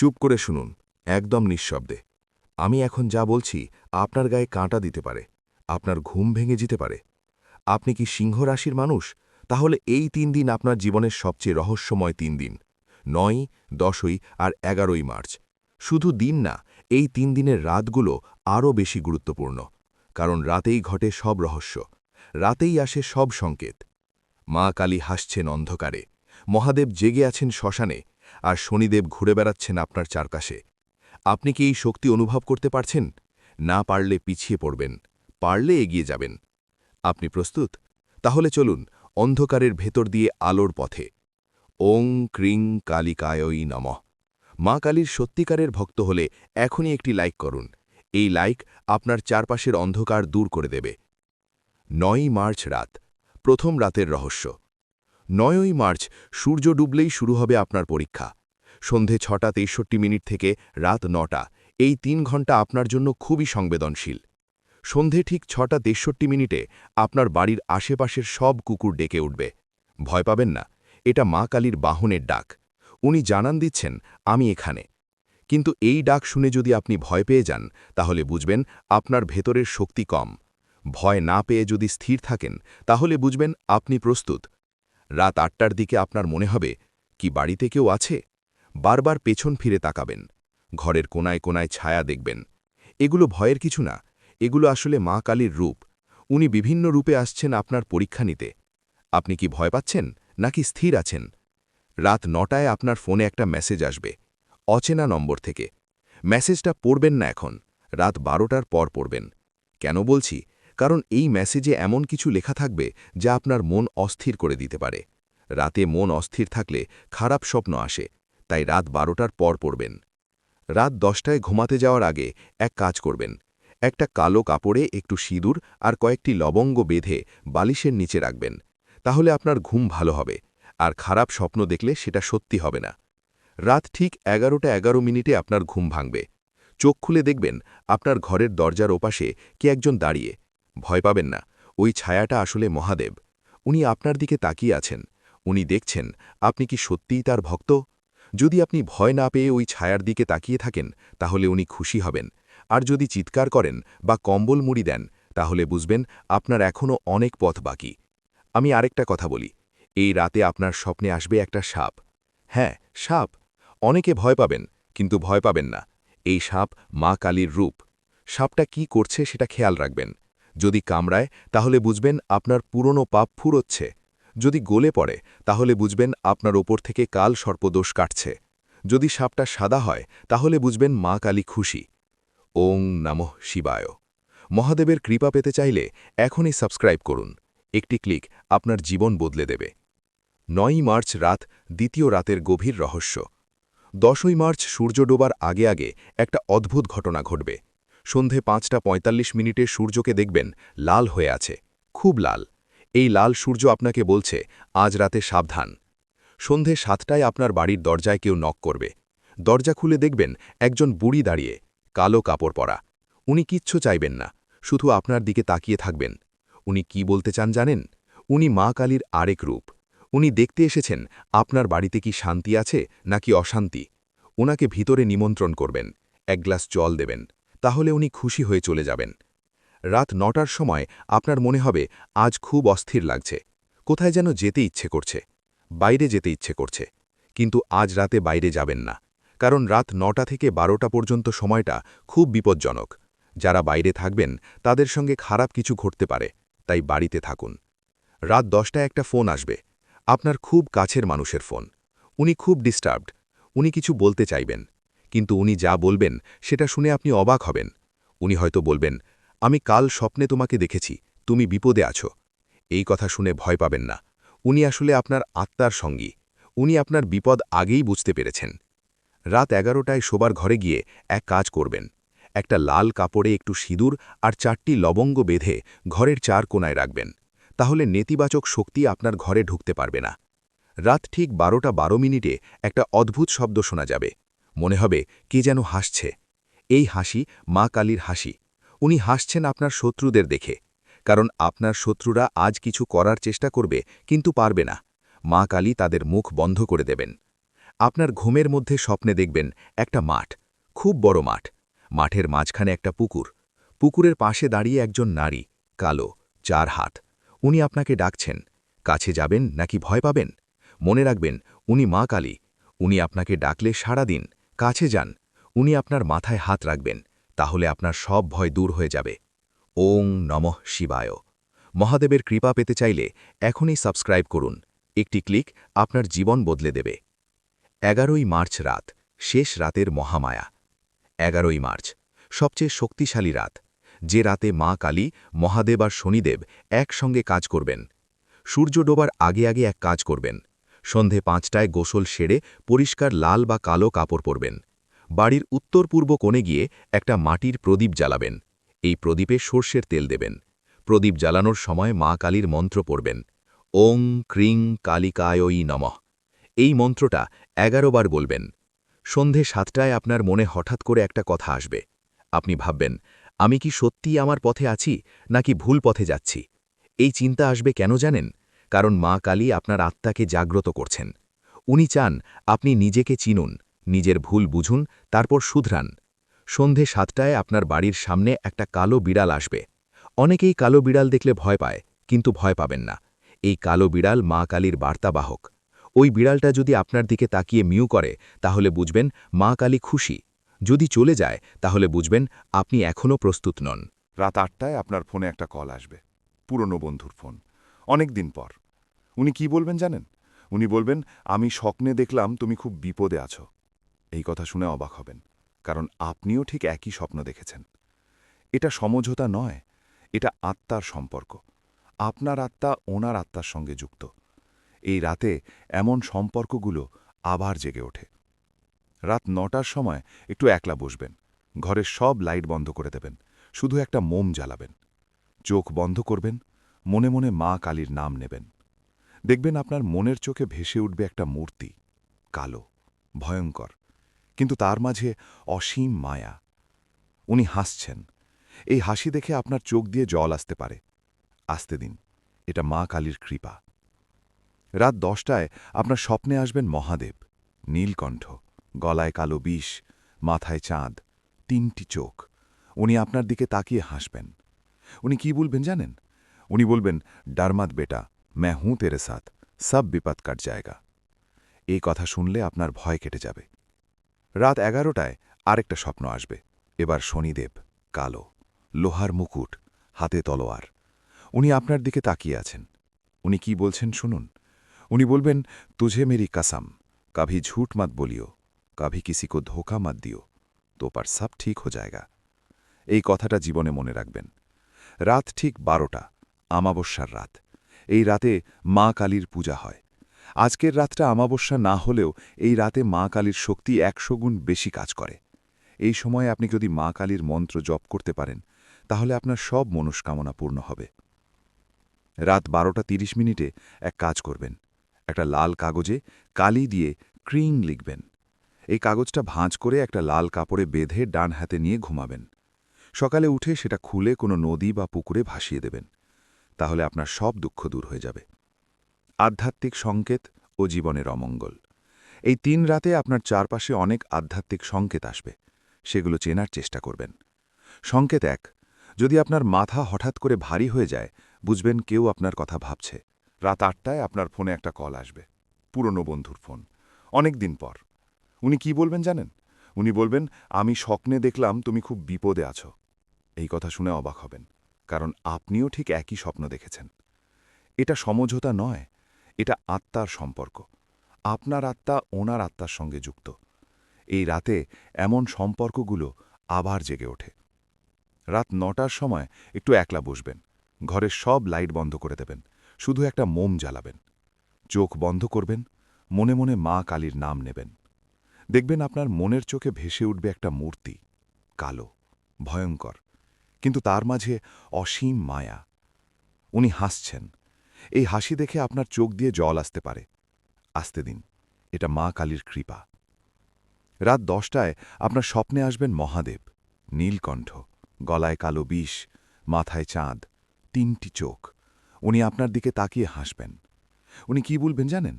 চুপ করে শুনুন, একদম নিঃশব্দে। আমি এখন যা বলছি আপনার গায়ে কাঁটা দিতে পারে, আপনার ঘুম ভেঙে যেতে পারে। আপনি কি সিংহ রাশির মানুষ? তাহলে এই ৩ দিন আপনার জীবনের সবচেয়ে রহস্যময় ৩ দিন। ৯, ১০ই আর ১১ই মার্চ। শুধু দিন না, এই ৩ দিনের রাতগুলো আরও বেশি গুরুত্বপূর্ণ। কারণ রাতেই ঘটে সব রহস্য, রাতেই আসে সব সংকেত। মা কালী হাসছেন অন্ধকারে, মহাদেব জেগে আছেন শ্মশানে, আর শনিদেব ঘুরে বেড়াচ্ছেন আপনার চারপাশে। আপনি কি এই শক্তি অনুভব করতে পারছেন? না পারলে পিছিয়ে পড়বেন, পারলে এগিয়ে যাবেন। আপনি প্রস্তুত? তাহলে চলুন অন্ধকারের ভেতর দিয়ে আলোর পথে। ওং ক্রিং কালিকায়ই নমঃ। মা কালীর সত্যিকারের ভক্ত হলে এখনই একটি লাইক করুন। এই লাইক আপনার চারপাশের অন্ধকার দূর করে দেবে। ৯ই মার্চ রাত, প্রথম রাতের রহস্য। ৯ই মার্চ সূর্য ডুবলেই শুরু হবে আপনার পরীক্ষা। সন্ধে ৬:৬৩ থেকে রাত ৯টা, এই ৩ ঘণ্টা আপনার জন্য খুবই সংবেদনশীল। সন্ধে ঠিক ৬:৬৩ আপনার বাড়ির আশেপাশের সব কুকুর ডেকে উঠবে। ভয় পাবেন না, এটা মা কালীর বাহনের ডাক। উনি জানান দিচ্ছেন, আমি এখানে। কিন্তু এই ডাক শুনে যদি আপনি ভয় পেয়ে যান, তাহলে বুঝবেন আপনার ভেতরের শক্তি কম। ভয় না পেয়ে যদি স্থির থাকেন, তাহলে বুঝবেন আপনি প্রস্তুত। রাত ৮টার দিকে আপনার মনে হবে, কি বাড়িতে কেউ আছে? বারবার পেছন ফিরে তাকাবেন। ঘরের কোনায় কোনায় ছায়া দেখবেন। এগুলো ভয়ের কিছু না, এগুলো আসলে মা কালীর রূপ। উনি বিভিন্ন রূপে আসছেন আপনার পরীক্ষা নিতে। আপনি কি ভয় পাচ্ছেন, নাকি স্থির আছেন? রাত ৯টায় আপনার ফোনে একটা মেসেজ আসবে, অচেনা নম্বর থেকে। মেসেজটা পড়বেন না এখন, রাত ১২টার পর পড়বেন। কেন বলছি? কারণ এই মেসেজে এমন কিছু লেখা থাকবে যা আপনার মন অস্থির করে দিতে পারে। রাতে মন অস্থির থাকলে খারাপ স্বপ্ন আসে, তাই রাত ১২টার পর পড়বেন। রাত ১০টায় ঘুমাতে যাওয়ার আগে এক কাজ করবেন। একটা কালো কাপড়ে একটু সিঁদুর আর কয়েকটি লবঙ্গ বেঁধে বালিশের নিচে রাখবেন। তাহলে আপনার ঘুম ভালো হবে, আর খারাপ স্বপ্ন দেখলে সেটা সত্যি হবে না। রাত ঠিক ১১টা ১১ আপনার ঘুম ভাঙবে। চোখ খুলে দেখবেন আপনার ঘরের দরজার ওপাশে কে একজন দাঁড়িয়ে। ভয় পাবেন না, ওই ছায়াটা আসলে মহাদেব। উনি আপনার দিকে তাকিয়ে আছেন। উনি দেখছেন আপনি কি সত্যিই তার ভক্ত। যদি আপনি ভয় না পেয়ে ওই ছায়ার দিকে তাকিয়ে থাকেন, তাহলে উনি খুশি হবেন। আর যদি চিৎকার করেন বা কম্বল মুড়ি দেন, তাহলে বুঝবেন আপনার এখনও অনেক পথ বাকি। আমি আরেকটা কথা বলি, এই রাতে আপনার স্বপ্নে আসবে একটা সাপ। হ্যাঁ, সাপ। অনেকে ভয় পাবেন, কিন্তু ভয় পাবেন না। এই সাপ মা কালীর রূপ। সাপটা কি করছে সেটা খেয়াল রাখবেন। যদি কামড়ায়, তাহলে বুঝবেন আপনার পুরনো পাপ ফুরোচ্ছে। যদি গলে পড়ে, তাহলে বুঝবেন আপনার ওপর থেকে কাল সর্পদোষ কাটছে। যদি সাপটা সাদা হয়, তাহলে বুঝবেন মা কালী খুশি। ওং নমঃ শিবায়। মহাদেবের কৃপা পেতে চাইলে এখনই সাবস্ক্রাইব করুন। একটি ক্লিক আপনার জীবন বদলে দেবে। ৯ই মার্চ রাত, দ্বিতীয় রাতের গভীর রহস্য। ১০ই মার্চ সূর্য ডোবার আগে আগে একটা অদ্ভুত ঘটনা ঘটবে। সন্ধে ৫:৪৫ সূর্যকে দেখবেন লাল হয়ে আছে, খুব লাল। এই লাল সূর্য আপনাকে বলছে, আজ রাতে সাবধান। সন্ধে ৭টায় আপনার বাড়ির দরজায় কেউ নক করবে। দরজা খুলে দেখবেন একজন বুড়ি দাঁড়িয়ে, কালো কাপড় পরা। উনি কিচ্ছু চাইবেন না, শুধু আপনার দিকে তাকিয়ে থাকবেন। উনি কি বলতে চান জানেন? উনি মা কালীর আরেক রূপ। উনি দেখতে এসেছেন আপনার বাড়িতে কি শান্তি আছে নাকি অশান্তি। ওনাকে ভিতরে নিমন্ত্রণ করবেন, এক গ্লাস জল দেবেন, তাহলে উনি খুশি হয়ে চলে যাবেন। রাত ৯টার সময় আপনার মনে হবে আজ খুব অস্থির লাগছে, কোথায় যেন যেতে ইচ্ছে করছে, বাইরে যেতে ইচ্ছে করছে। কিন্তু আজ রাতে বাইরে যাবেন না, কারণ রাত ৯টা থেকে ১২টা পর্যন্ত সময়টা খুব বিপজ্জনক। যারা বাইরে থাকবেন তাদের সঙ্গে খারাপ কিছু ঘটতে পারে, তাই বাড়িতে থাকুন। রাত ১০টায় একটা ফোন আসবে, আপনার খুব কাছের মানুষের ফোন। উনি খুব ডিস্টার্বড, উনি কিছু বলতে চাইবেন, কিন্তু উনি যা বলবেন সেটা শুনে আপনি অবাক হবেন। উনি হয়তো বলবেন, আমি কাল স্বপ্নে তোমাকে দেখেছি, তুমি বিপদে আছো। এই কথা শুনে ভয় পাবেন না, উনি আসলে আপনার আত্মার সঙ্গী। উনি আপনার বিপদ আগেই বুঝতে পেরেছেন। রাত ১১টায় শোবার ঘরে গিয়ে এক কাজ করবেন। একটা লাল কাপড়ে একটু সিঁদুর আর ৪টি লবঙ্গ বেঁধে ঘরের ৪ কোণায় রাখবেন। তাহলে নেতিবাচক শক্তি আপনার ঘরে ঢুকতে পারবে না। রাত ঠিক ১২টা ১২ একটা অদ্ভুত শব্দ শোনা যাবে। মনে হবে কে যেন হাসছে। এই হাসি মা কালীর হাসি। উনি হাসছেন আপনার শত্রুদের দেখে, কারণ আপনার শত্রুরা আজ কিছু করার চেষ্টা করবে, কিন্তু পারবে না। মা কালী তাদের মুখ বন্ধ করে দেবেন। আপনার ঘুমের মধ্যে স্বপ্নে দেখবেন একটা মাঠ, খুব বড় মাঠ। মাঠের মাঝখানে একটা পুকুর। পুকুরের পাশে দাঁড়িয়ে একজন নারী, কালো, 4 হাত। উনি আপনাকে ডাকছেন। কাছে যাবেন নাকি ভয় পাবেন? মনে রাখবেন, উনি মা কালী। উনি আপনাকে ডাকলে সাড়া দিন, কাছে যান। উনি আপনার মাথায় হাত রাখবেন, তাহলে আপনার সব ভয় দূর হয়ে যাবে। ওং নমঃ শিবায়। মহাদেবের কৃপা পেতে চাইলে এখনই সাবস্ক্রাইব করুন। একটি ক্লিক আপনার জীবন বদলে দেবে। 11ই মার্চ রাত, শেষ রাতের মহামায়া। 11ই মার্চ, সবচেয়ে শক্তিশালী রাত, যে রাতে মা কালী, মহাদেব আর শনিদেব একসঙ্গে কাজ করবেন। সূর্য ডোবার আগে আগে এক কাজ করবেন। সন্ধে 5টায় গোসল সেরে পরিষ্কার লাল বা কালো কাপড় পরবেন। বাড়ির উত্তর পূর্ব কোণে গিয়ে একটা মাটির প্রদীপ জ্বালাবেন। এই প্রদীপে সর্ষের তেল দেবেন। প্রদীপ জ্বালানোর সময় মা কালীর মন্ত্র পড়বেন। ওং ক্রিং কালিকায়ই নমঃ। এই মন্ত্রটা 11 বার বলবেন। সন্ধে 7টায় আপনার মনে হঠাৎ করে একটা কথা আসবে। আপনি ভাববেন, আমি কি সত্যিই আমার পথে আছি, নাকি ভুল পথে যাচ্ছি? এই চিন্তা আসবে কেন জানেন? কারণ মা কালী আপনার আত্মাকে জাগ্রত করছেন। উনি চান আপনি নিজেকে চিনুন, নিজের ভুল বুঝুন, তারপর শুধরান। সন্ধে 7টায় আপনার বাড়ির সামনে একটা কালো বিড়াল আসবে। অনেকেই কালো বিড়াল দেখলে ভয় পায়, কিন্তু ভয় পাবেন না। এই কালো বিড়াল মা কালীর বার্তাবাহক। ওই বিড়ালটা যদি আপনার দিকে তাকিয়ে মিউ করে, তাহলে বুঝবেন মা কালী খুশি। যদি চলে যায়, তাহলে বুঝবেন আপনি এখনও প্রস্তুত নন। রাত 8টায় আপনার ফোনে একটা কল আসবে, পুরনো বন্ধুর ফোন, অনেক দিন পর। উনি কি বলবেন জানেন? উনি বলবেন, আমি স্বপ্নে দেখলাম তুমি খুব বিপদে আছো। এই কথা শুনে অবাক হবেন, কারণ আপনিও ঠিক একই স্বপ্ন দেখেছেন। এটা সমঝোতা নয়, এটা আত্মার সম্পর্ক। আপনার আত্মা ওনার আত্মার সঙ্গে যুক্ত। এই রাতে এমন সম্পর্কগুলো আবার জেগে ওঠে। রাত 9টার সময় একটু একলা বসবেন। ঘরের সব লাইট বন্ধ করে দেবেন, শুধু একটা মোম জ্বালাবেন। চোখ বন্ধ করবেন, মনে মনে মা কালীর নাম নেবেন। দেখবেন আপনার মনের চোখে ভেসে উঠবে একটা মূর্তি, কালো, ভয়ঙ্কর, কিন্তু তার মাঝে অসীম মায়া। উনি হাসছেন। এই হাসি দেখে আপনার চোখ দিয়ে জল আসতে পারে। আসতে দিন, এটা মা কালীর কৃপা। রাত 10টায় আপনার স্বপ্নে আসবেন মহাদেব, নীলকণ্ঠ, গলায় কালো বিষ, মাথায় চাঁদ, 3টি চোখ। উনি আপনার দিকে তাকিয়ে হাসবেন। উনি কি বলবেন জানেন? উনি বলবেন, ডারমাত বেটা, मैं हूं तेरे साथ, সব বিপদ কাট জায়গা। এই কথা শুনলে আপনার ভয় কেটে যাবে। রাত 11টায় আরেকটা স্বপ্ন আসবে। এবার শনিদেব, কালো, লোহার মুকুট, হাতে তলোয়ার। উনি আপনার দিকে তাকিয়ে আছেন। উনি কি বলছেন শুনুন। উনি বলবেন, তুঝে মেরি কসম, কभी झूठ मत बोलियो, कभी किसी को धोखा मत दियो, तो पर सब ठीक हो जाएगा। এই কথাটা জীবনে মনে রাখবেন। রাত ঠিক 12টা, আমাবস্যার রাত। এই রাতে মা কালীর পূজা হয়। আজকের রাতটা আমাবস্যা না হলেও এই রাতে মা কালীর শক্তি 100 গুণ বেশি কাজ করে। এই সময়ে আপনি যদি মা কালীর মন্ত্র জপ করতে পারেন, তাহলে আপনার সব মনস্কামনা পূর্ণ হবে। রাত 12:30 এক কাজ করবেন। একটা লাল কাগজে কালি দিয়ে ক্রিং লিখবেন। এই কাগজটা ভাঁজ করে একটা লাল কাপড়ে বেঁধে ডান হাতে নিয়ে ঘুমাবেন। সকালে উঠে সেটা খুলে কোনো নদী বা পুকুরে ভাসিয়ে দেবেন। তাহলে আপনার সব দুঃখ দূর হয়ে যাবে। আধ্যাত্মিক সংকেত ও জীবনের অমঙ্গল। এই 3 রাতে আপনার চারপাশে অনেক আধ্যাত্মিক সংকেত আসবে। সেগুলো চেনার চেষ্টা করবেন। সংকেত 1, যদি আপনার মাথা হঠাৎ করে ভারী হয়ে যায়, বুঝবেন কেউ আপনার কথা ভাবছে। রাত 8টায় আপনার ফোনে একটা কল আসবে, পুরনো বন্ধুর ফোন, অনেক দিন পর। উনি কি বলবেন জানেন? উনি বলবেন, আমি স্বপ্নে দেখলাম তুমি খুব বিপদে আছো। এই কথা শুনে অবাক হবেন, কারণ আপনিও ঠিক একই স্বপ্ন দেখেছেন। এটা সমঝোতা নয়, এটা আত্মার সম্পর্ক। আপনার আত্মা ওনার আত্মার সঙ্গে যুক্ত। এই রাতে এমন সম্পর্কগুলো আবার জেগে ওঠে। রাত 9টার সময় একটু একলা বসবেন। ঘরের সব লাইট বন্ধ করে দেবেন, শুধু একটা মোম জ্বালাবেন। চোখ বন্ধ করবেন, মনে মনে মা কালীর নাম নেবেন। দেখবেন আপনার মনের চোখে ভেসে উঠবে একটা মূর্তি, কালো, ভয়ঙ্কর, কিন্তু তার মাঝে অসীম মায়া। উনি হাসছেন। এই হাসি দেখে আপনার চোখ দিয়ে জল আসতে পারে। আসতে দিন, এটা মা কালীর কৃপা। রাত 10টায় আপনার স্বপ্নে আসবেন মহাদেব, নীলকণ্ঠ, গলায় কালো বিষ, মাথায় চাঁদ, 3টি চোখ। উনি আপনার দিকে তাকিয়ে হাসবেন। উনি কি বলবেন জানেন?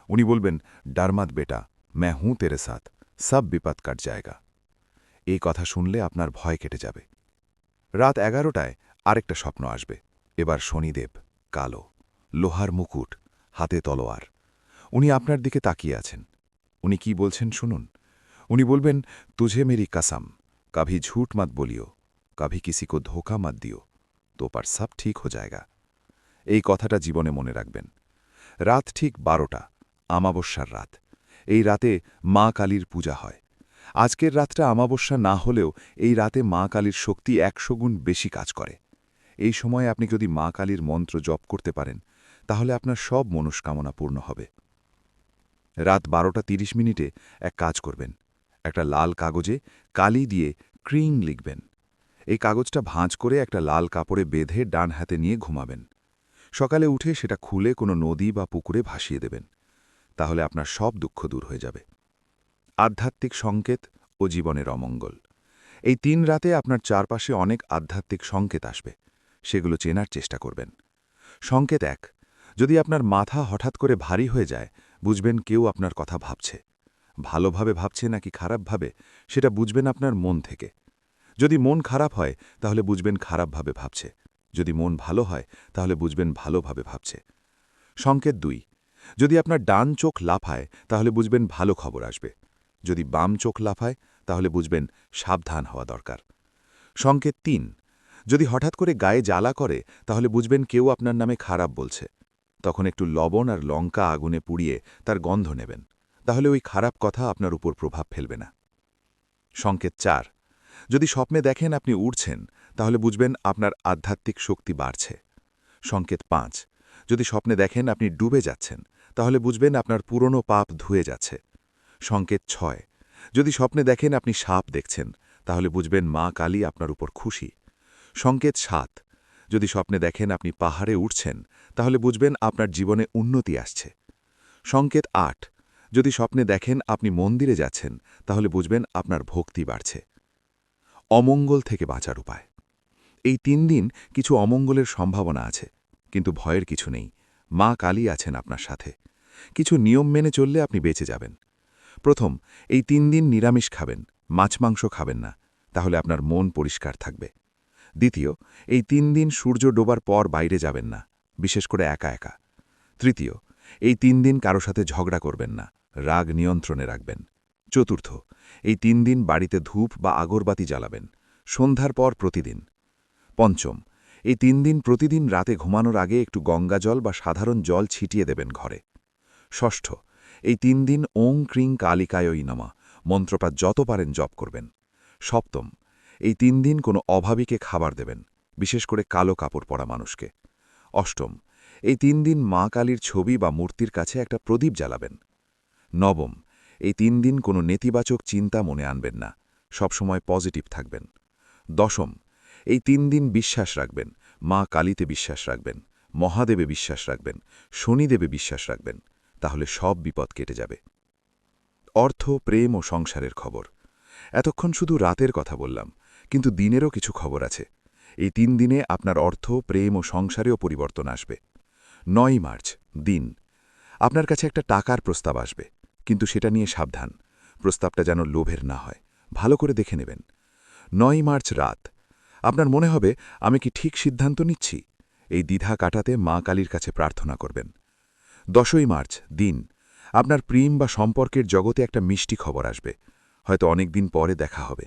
উনি বলবেন, ডারমাত বেটা, मैं हूं तेरे साथ সব বিপদ কাট জায়গা। এই কথা শুনলে আপনার ভয় কেটে যাবে। রাত 11টায় আরেকটা স্বপ্ন আসবে। এবার শনিদেব, কালো, লোহার মুকুট, হাতে তলোয়ার। উনি আপনার দিকে তাকিয়ে আছেন। উনি কি বলছেন শুনুন। উনি বলবেন, তুঝে মেরি কসম, কभी झूठ मत बोलियो, कभी किसी को धोखा मत दियो, तो पर सब ठीक हो जाएगा। এই কথাটা জীবনে মনে রাখবেন। রাত ঠিক 12টা, আমাবস্যার রাত। এই রাতে মা কালীর পূজা হয়। আজকের রাতটা আমাবস্যা না হলেও এই রাতে মা কালীর শক্তি 100 গুণ বেশি কাজ করে। এই সময়ে আপনি যদি মা কালীর মন্ত্র জপ করতে পারেন তাহলে আপনার সব মনস্কামনা পূর্ণ হবে। রাত 12:30 এক কাজ করবেন। একটা লাল কাগজে কালি দিয়ে ক্রিং লিখবেন। এই কাগজটা ভাঁজ করে একটা লাল কাপড়ে বেঁধে ডান হাতে নিয়ে ঘুমাবেন। সকালে উঠে সেটা খুলে কোনো নদী বা পুকুরে ভাসিয়ে দেবেন। তাহলে আপনার সব দুঃখ দূর হয়ে যাবে। আধ্যাত্মিক সংকেত ও জীবনের অমঙ্গল। এই 3 রাতে আপনার চারপাশে অনেক আধ্যাত্মিক সংকেত আসবে। সেগুলো চেনার চেষ্টা করবেন। সংকেত 1, যদি আপনার মাথা হঠাৎ করে ভারী হয়ে যায়, বুঝবেন কেউ আপনার কথা ভাবছে। ভালোভাবে ভাবছে নাকি খারাপভাবে, সেটা বুঝবেন আপনার মন থেকে। যদি মন খারাপ হয় তাহলে বুঝবেন খারাপভাবে ভাবছে। যদি মন ভালো হয় তাহলে বুঝবেন ভালোভাবে ভাবছে। সংকেত 2, যদি আপনার ডান চোখ লাফায় তাহলে বুঝবেন ভালো খবর আসবে। যদি বাম চোখ লাফায় তাহলে বুঝবেন সাবধান হওয়া দরকার। সংকেত 3, যদি হঠাৎ করে গায়ে জ্বালা করে তাহলে বুঝবেন কেউ আপনার নামে খারাপ বলছে। তখন একটু লবণ আর লঙ্কা আগুনে পুড়িয়ে তার গন্ধ নেবেন। তাহলে ওই খারাপ কথা আপনার উপর প্রভাব ফেলবে না। সংকেত 4, যদি স্বপ্নে দেখেন আপনি উড়ছেন তাহলে বুঝবেন আপনার আধ্যাত্মিক শক্তি বাড়ছে। সংকেত 5, যদি স্বপ্নে দেখেন আপনি ডুবে যাচ্ছেন তাহলে বুঝবেন আপনার পুরনো পাপ ধুয়ে যাচ্ছে। সংকেত 6, যদি স্বপ্নে দেখেন আপনি সাপ দেখছেন তাহলে বুঝবেন মা কালী আপনার উপর খুশি। সংকেত 7, যদি স্বপ্নে দেখেন আপনি পাহাড়ে উঠছেন তাহলে বুঝবেন আপনার জীবনে উন্নতি আসছে। সংকেত 8, যদি স্বপ্নে দেখেন আপনি মন্দিরে যাচ্ছেন তাহলে বুঝবেন আপনার ভক্তি বাড়ছে। অমঙ্গল থেকে বাঁচার উপায়। এই 3 দিন কিছু অমঙ্গলের সম্ভাবনা আছে, কিন্তু ভয়ের কিছু নেই। মা কালী আছেন আপনার সাথে। কিছু নিয়ম মেনে চললে আপনি বেঁচে যাবেন। প্রথম, এই 3 দিন নিরামিষ খাবেন, মাছ মাংস খাবেন না, তাহলে আপনার মন পরিষ্কার থাকবে। দ্বিতীয়, এই 3 দিন সূর্য ডোবার পর বাইরে যাবেন না, বিশেষ করে একা একা। তৃতীয়, এই 3 দিন কারো সাথে ঝগড়া করবেন না, রাগ নিয়ন্ত্রণে রাখবেন। চতুর্থ, এই 3 দিন বাড়িতে ধূপ বা আগরবাতি জ্বালাবেন, সন্ধ্যার পর প্রতিদিন। পঞ্চম, এই 3 দিন প্রতিদিন রাতে ঘুমানোর আগে একটু গঙ্গাজল বা সাধারণ জল ছিটিয়ে দেবেন ঘরে। ষষ্ঠ, এই 3 দিন ওং ক্রিং কালিকায়ই নমঃ মন্ত্রপাঠ যত পারেন জপ করবেন। সপ্তম, এই 3 দিন কোনো অভাবীকে খাবার দেবেন, বিশেষ করে কালো কাপড় পরা মানুষকে। অষ্টম, এই 3 দিন মা কালীর ছবি বা মূর্তির কাছে একটা প্রদীপ জ্বালাবেন। নবম, এই 3 দিন কোনো নেতিবাচক চিন্তা মনে আনবেন না, সবসময় পজিটিভ থাকবেন। দশম, এই 3 দিন বিশ্বাস রাখবেন, মা কালীতে বিশ্বাস রাখবেন, মহাদেবে বিশ্বাস রাখবেন, শনিদেবে বিশ্বাস রাখবেন, তাহলে সব বিপদ কেটে যাবে। অর্থ, প্রেম ও সংসারের খবর। এতক্ষণ শুধু রাতের কথা বললাম, কিন্তু দিনেরও কিছু খবর আছে। এই 3 দিনে আপনার অর্থ, প্রেম ও সংসারেও পরিবর্তন আসবে। 9 মার্চ, দিন। আপনার কাছে একটা টাকার প্রস্তাব আসবে, কিন্তু সেটা নিয়ে সাবধান। প্রস্তাবটা যেন লোভের না হয়, ভালো করে দেখে নেবেন। 9 মার্চ, রাত। আপনার মনে হবে, আমি কি ঠিক সিদ্ধান্ত নিচ্ছি? এই দ্বিধা কাটাতে মা কালীর কাছে প্রার্থনা করবেন। 10 মার্চ, দিন। আপনার প্রেম বা সম্পর্কের জগতে একটা মিষ্টি খবর আসবে, হয়তো অনেক দিন পরে দেখা হবে।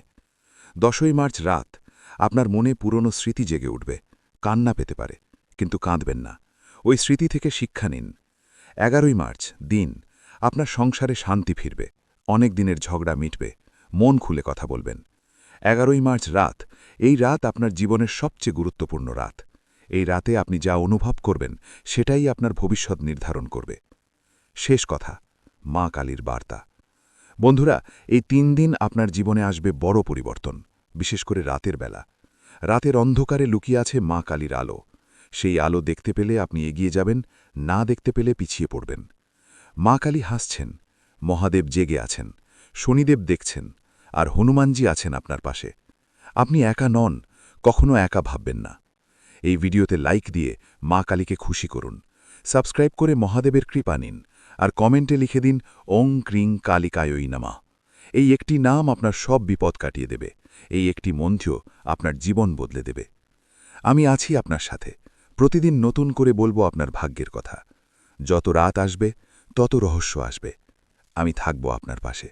10 মার্চ, রাত। আপনার মনে পুরনো স্মৃতি জেগে উঠবে, কান্না পেতে পারে, কিন্তু কাঁদবেন না। ওই স্মৃতি থেকে শিক্ষা নিন। 11 মার্চ, দিন। আপনার সংসারে শান্তি ফিরবে, অনেক দিনের ঝগড়া মিটবে, মন খুলে কথা বলবেন। 11 মার্চ, রাত। এই রাত আপনার জীবনের সবচেয়ে গুরুত্বপূর্ণ রাত। এই রাতে আপনি যা অনুভব করবেন সেটাই আপনার ভবিষ্যৎ নির্ধারণ করবে। শেষ কথা, মা কালীর বার্তা। বন্ধুরা, এই 3 দিন আপনার জীবনে আসবে বড় পরিবর্তন, বিশেষ করে রাতের বেলা। রাতের অন্ধকারে লুকিয়ে আছে মা কালীর আলো। সেই আলো দেখতে পেলে আপনি এগিয়ে যাবেন, না দেখতে পেলে পিছিয়ে পড়বেন। মা কালী হাসছেন, মহাদেব জেগে আছেন, শনিদেব দেখছেন, আর হনুমানজি আছেন আপনার পাশে। আপনি একা নন, কখনো একা ভাববেন না। এই ভিডিওতে লাইক দিয়ে মা কালীকে খুশি করুন, সাবস্ক্রাইব করে মহাদেবের কৃপা নিন, আর কমেন্টে লিখে দিন ওং ক্রিং কালিকায়ই নমঃ। এই একটি নাম আপনার সব বিপদ কাটিয়ে দেবে। এই একটি মন্ত্র আপনার জীবন বদলে দেবে। আমি আছি আপনার সাথে। প্রতিদিন নতুন করে বলবো আপনার ভাগ্যের কথা। যত রাত আসবে তত রহস্য আসবে। আমি থাকব আপনার পাশে।